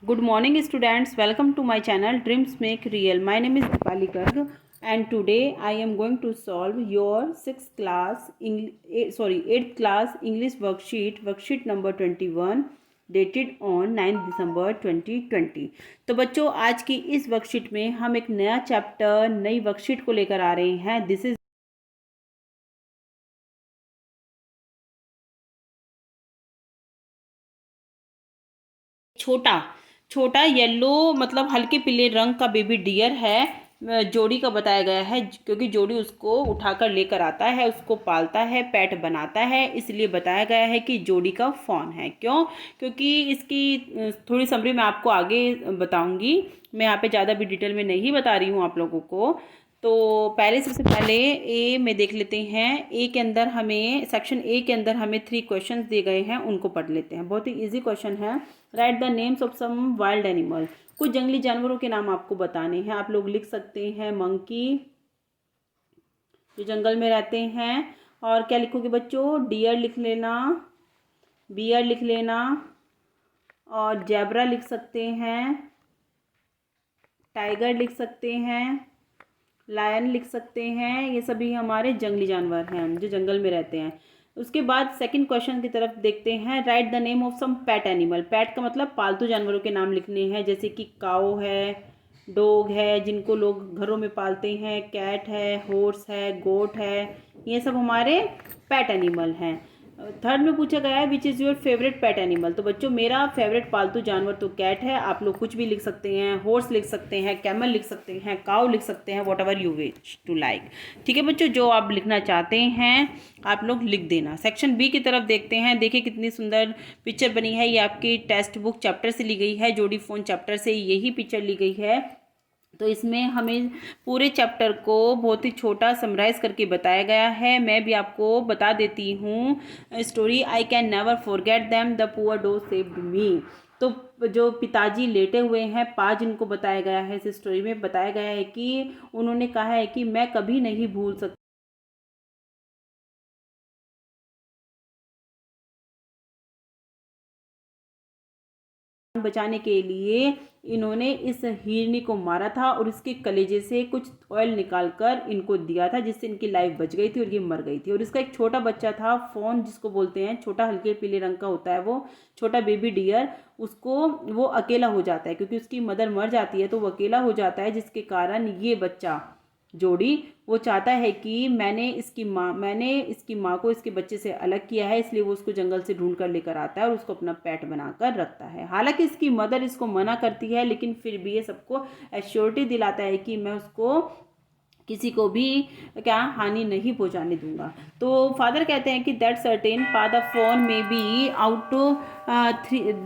Good morning, students. Welcome to my channel Dreams Make Real. My name is Dipali Garg, and today I am going to solve your 8th class English worksheet number 21, dated on 9 दिसंबर 2020। तो बच्चों, आज की इस worksheet में हम एक नया chapter, नई वर्कशीट को लेकर आ रहे हैं। दिस इज छोटा छोटा येलो मतलब हल्के पीले रंग का बेबी डियर है। जोड़ी का बताया गया है, क्योंकि जोड़ी उसको उठाकर लेकर आता है, उसको पालता है, पेट बनाता है, इसलिए बताया गया है कि जोड़ी का फॉन है। क्यों? क्योंकि इसकी थोड़ी समरी मैं आपको आगे बताऊंगी। मैं यहाँ पे ज़्यादा भी डिटेल में नहीं बता रही हूँ आप लोगों को। तो पहले सबसे पहले ए में देख लेते हैं। ए के अंदर हमें सेक्शन ए के अंदर हमें 3 क्वेश्चंस दिए गए हैं, उनको पढ़ लेते हैं। बहुत ही इजी क्वेश्चन है। Write the names of some wild animal. कुछ जंगली जानवरों के नाम आपको बताने हैं। आप लोग लिख सकते हैं मंकी, जो जंगल में रहते हैं। और क्या लिखोगे बच्चों? डियर लिख लेना, बियर लिख लेना, और जेब्रा लिख सकते हैं, टाइगर लिख सकते हैं, लायन लिख सकते हैं। ये सभी हमारे जंगली जानवर हैं जो जंगल में रहते हैं। उसके बाद सेकंड क्वेश्चन की तरफ देखते हैं। Write the name of some pet animal. Pet का मतलब पालतू जानवरों के नाम लिखने हैं, जैसे कि काऊ है, डॉग है, जिनको लोग घरों में पालते हैं, कैट है, हॉर्स है, गोट है। ये सब हमारे पेट एनिमल हैं। थर्ड में पूछा गया है which is your favourite pet animal. तो बच्चों, मेरा फेवरेट पालतू जानवर तो कैट है। आप लोग कुछ भी लिख सकते हैं, हॉर्स लिख सकते हैं, कैमल लिख सकते हैं, काउ लिख सकते हैं, whatever you wish to like. ठीक है बच्चों, जो आप लिखना चाहते हैं आप लोग लिख देना। सेक्शन बी की तरफ देखते हैं। देखिए कितनी सुंदर पिक्चर बनी है। ये आपकी टेक्स्ट बुक चैप्टर से ली गई है, जोड़ी फोन चैप्टर से यही पिक्चर ली गई है। तो इसमें हमें पूरे चैप्टर को बहुत ही छोटा समराइज करके बताया गया है। मैं भी आपको बता देती हूँ story. I can never forget them, the poor dog saved me. तो जो पिताजी लेटे हुए हैं, पा जिनको बताया गया है, इस स्टोरी में बताया गया है कि उन्होंने कहा है कि मैं कभी नहीं भूल सकता बचाने के लिए इन्होंने इस हिरनी को मारा था और इसके कलेजे से कुछ ऑयल निकालकर इनको दिया था, जिससे इनकी लाइफ बच गई थी और ये मर गई थी। और इसका एक छोटा बच्चा था, फोन जिसको बोलते हैं, छोटा हल्के पीले रंग का होता है वो छोटा बेबी डियर। उसको वो अकेला हो जाता है, क्योंकि उसकी मदर मर जाती है तो वो अकेला हो जाता है, जिसके कारण ये बच्चा जोड़ी वो चाहता है कि मैंने इसकी माँ को इसके बच्चे से अलग किया है, इसलिए वो उसको जंगल से ढूंढ कर लेकर आता है और उसको अपना पेट बनाकर रखता है। हालांकि इसकी मदर इसको मना करती है, लेकिन फिर भी ये सबको एश्योरिटी दिलाता है कि मैं उसको किसी को भी क्या हानि नहीं पहुंचाने दूंगा। तो फादर कहते हैं कि दैट सर्टेन पा द फोन में बी आउट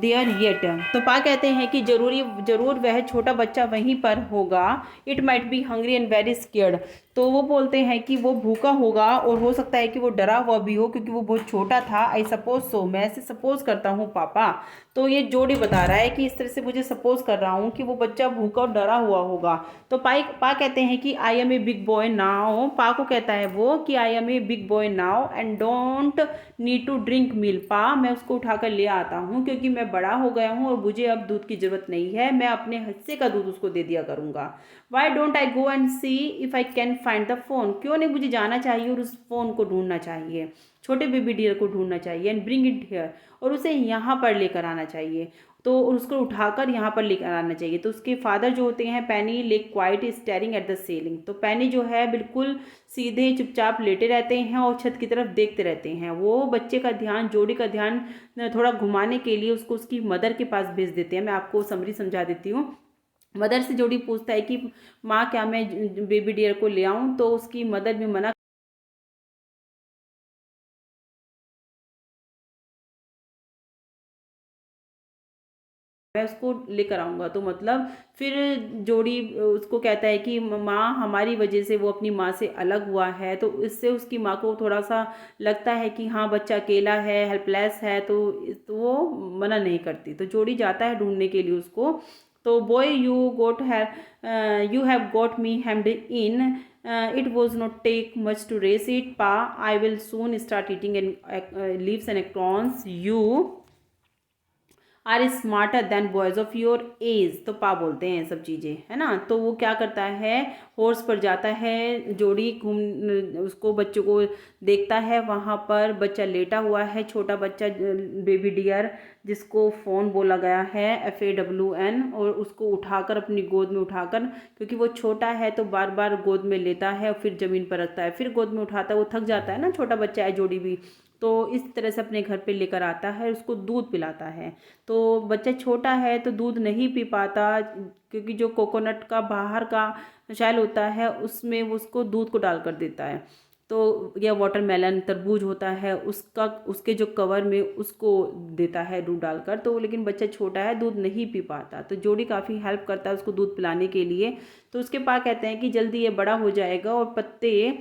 देयर येट। तो पा कहते हैं कि जरूर वह छोटा बच्चा वहीं पर होगा। It might be hungry and very scared. तो वो बोलते हैं कि वो भूखा होगा और हो सकता है कि वो डरा हुआ भी हो, क्योंकि वो बहुत छोटा था। आई सपोज सो, मैं ऐसे सपोज करता हूँ पापा। तो ये जोड़ी बता रहा है कि इस तरह से मुझे सपोज कर रहा हूँ कि वो बच्चा भूखा और डरा हुआ होगा। तो पा कहते हैं कि I am a big boy now. Pa को कहता है वो कि I am a big boy now and don't need to drink milk. Pa, मैं उसको उठाकर ले आता हूँ क्योंकि मैं बड़ा हो गया हूँ और मुझे अब दूध की जरूरत नहीं है, मैं अपने हिस्से का दूध उसको दे दिया करूँगा। Why don't I go and see if I can find the phone. क्यों नहीं मुझे जाना चाहिए और उस फोन को ढूंढना चाहिए, छोटे बेबी डियर को ढूंढना चाहिए, एंड ब्रिंग इट हियर, और उसे यहाँ पर लेकर आना चाहिए। तो उसको उठाकर यहाँ पर लेकर आना चाहिए। तो उसके फादर जो होते हैं, पैनी ले quite staring at the ceiling. तो पैनी जो है बिल्कुल सीधे चुपचाप लेटे रहते हैं और छत की तरफ देखते रहते हैं। वो बच्चे का ध्यान, जोड़ी का ध्यान थोड़ा घुमाने के लिए उसको उसकी मदर के पास भेज देते हैं। मैं आपको समरी समझा देती हूँ। मदर से जोड़ी पूछता है कि माँ, क्या मैं बेबी डियर को ले आऊँ? तो उसकी मदर भी मना, मैं उसको लेकर आऊँगा। तो मतलब फिर जोड़ी उसको कहता है कि माँ, हमारी वजह से वो अपनी माँ से अलग हुआ है। तो इससे उसकी माँ को थोड़ा सा लगता है कि हाँ बच्चा अकेला है, हेल्पलेस है। तो वो मना नहीं करती। तो जोड़ी जाता है ढूंढने के लिए उसको। तो boy, you have got me hemmed in, it was not take much to race it. Pa, I will soon start eating and leaves and acorns. You are smarter than boys of your age, तो pa बोलते हैं सब चीज़ें, है ना। तो वो क्या करता है, हॉर्स पर जाता है, जोड़ी घूम उसको बच्चों को देखता है, वहाँ पर बच्चा लेटा हुआ है, छोटा बच्चा बेबी डियर जिसको फ़ोन बोला गया है, FAWN, और उसको उठाकर अपनी गोद में उठाकर, क्योंकि वो छोटा है तो बार बार गोद में लेता है और फिर ज़मीन पर रखता है, फिर गोद में उठाता है, वो थक जाता है ना, छोटा बच्चा है जोड़ी भी, तो इस तरह से अपने घर पे लेकर आता है, उसको दूध पिलाता है। तो बच्चा छोटा है तो दूध नहीं पी पाता, क्योंकि जो कोकोनट का बाहर का शैल होता है उसमें वो उसको दूध को डाल कर देता है। तो या वाटरमेलन तरबूज होता है उसका, उसके जो कवर में उसको देता है दूध डालकर, तो लेकिन बच्चा छोटा है दूध नहीं पी पाता, तो जोड़ी काफ़ी हेल्प करता है उसको दूध पिलाने के लिए। तो उसके पास कहते हैं कि जल्दी ये बड़ा हो जाएगा और पत्ते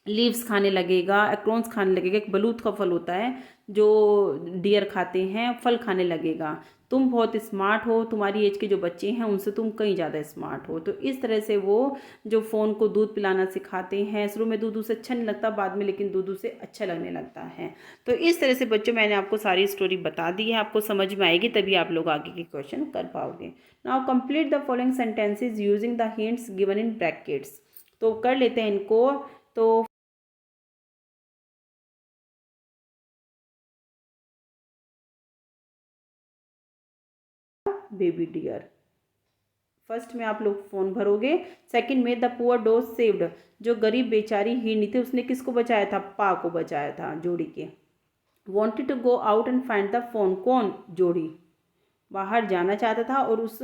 लीव्स खाने लगेगा, एक्रोन्स खाने लगेगा, एक बलूत का फल होता है जो डियर खाते हैं, फल खाने लगेगा। तुम बहुत स्मार्ट हो, तुम्हारी एज के जो बच्चे हैं उनसे तुम कहीं ज़्यादा स्मार्ट हो। तो इस तरह से वो जो फ़ोन को दूध पिलाना सिखाते हैं, शुरू में दूध उसे अच्छा नहीं लगता, बाद में लेकिन दूध उसे अच्छा लगने लगता है। तो इस तरह से बच्चों मैंने आपको सारी स्टोरी बता दी है, आपको समझ में आएगी तभी आप लोग आगे के क्वेश्चन कर पाओगे। Now complete the following sentences using the hints given in brackets. तो कर लेते हैं इनको। तो बेबी डियर, फर्स्ट में आप लोग फोन भरोगे, सेकंड में द पुअर डॉग सेव्ड, जो गरीब बेचारी हिरनी थी उसने किसको बचाया था, पा को बचाया था जोड़ी के। Wanted to go out and find the phone, कौन, जोड़ी बाहर जाना चाहता था और उस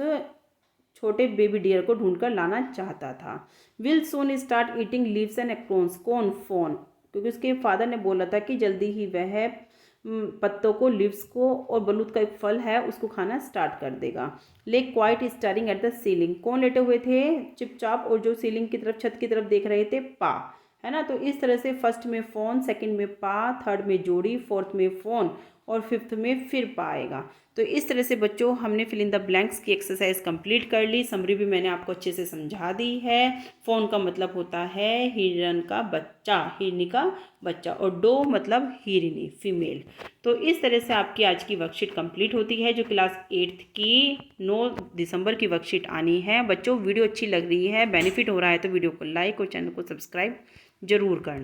छोटे बेबी डियर को ढूंढकर लाना चाहता था। Will soon start eating leaves and acorns, कौन, फोन, क्योंकि उसके फादर ने बोला था कि जल्दी ही वह पत्तों को, लीव्स को और बलूत का एक फल है उसको खाना स्टार्ट कर देगा। Lake quite starring at the ceiling, कौन लेटे हुए थे, चुपचाप, और जो सीलिंग की तरफ, छत की तरफ देख रहे थे, पा, है ना। तो इस तरह से फर्स्ट में फोन, सेकंड में पा, थर्ड में जोड़ी, फोर्थ में फोन और फिफ्थ में फिर पाएगा। तो इस तरह से बच्चों हमने फिल इन द ब्लैंक्स की एक्सरसाइज कंप्लीट कर ली। समरी भी मैंने आपको अच्छे से समझा दी है। फोन का मतलब होता है हिरन का बच्चा, हिरनी का बच्चा, और डो मतलब हिरनी, फीमेल। तो इस तरह से आपकी आज की वर्कशीट कंप्लीट होती है, जो क्लास 8th की 9 दिसंबर की वर्कशीट आनी है। बच्चों वीडियो अच्छी लग रही है, बेनिफिट हो रहा है तो वीडियो को लाइक और चैनल को सब्सक्राइब जरूर करना।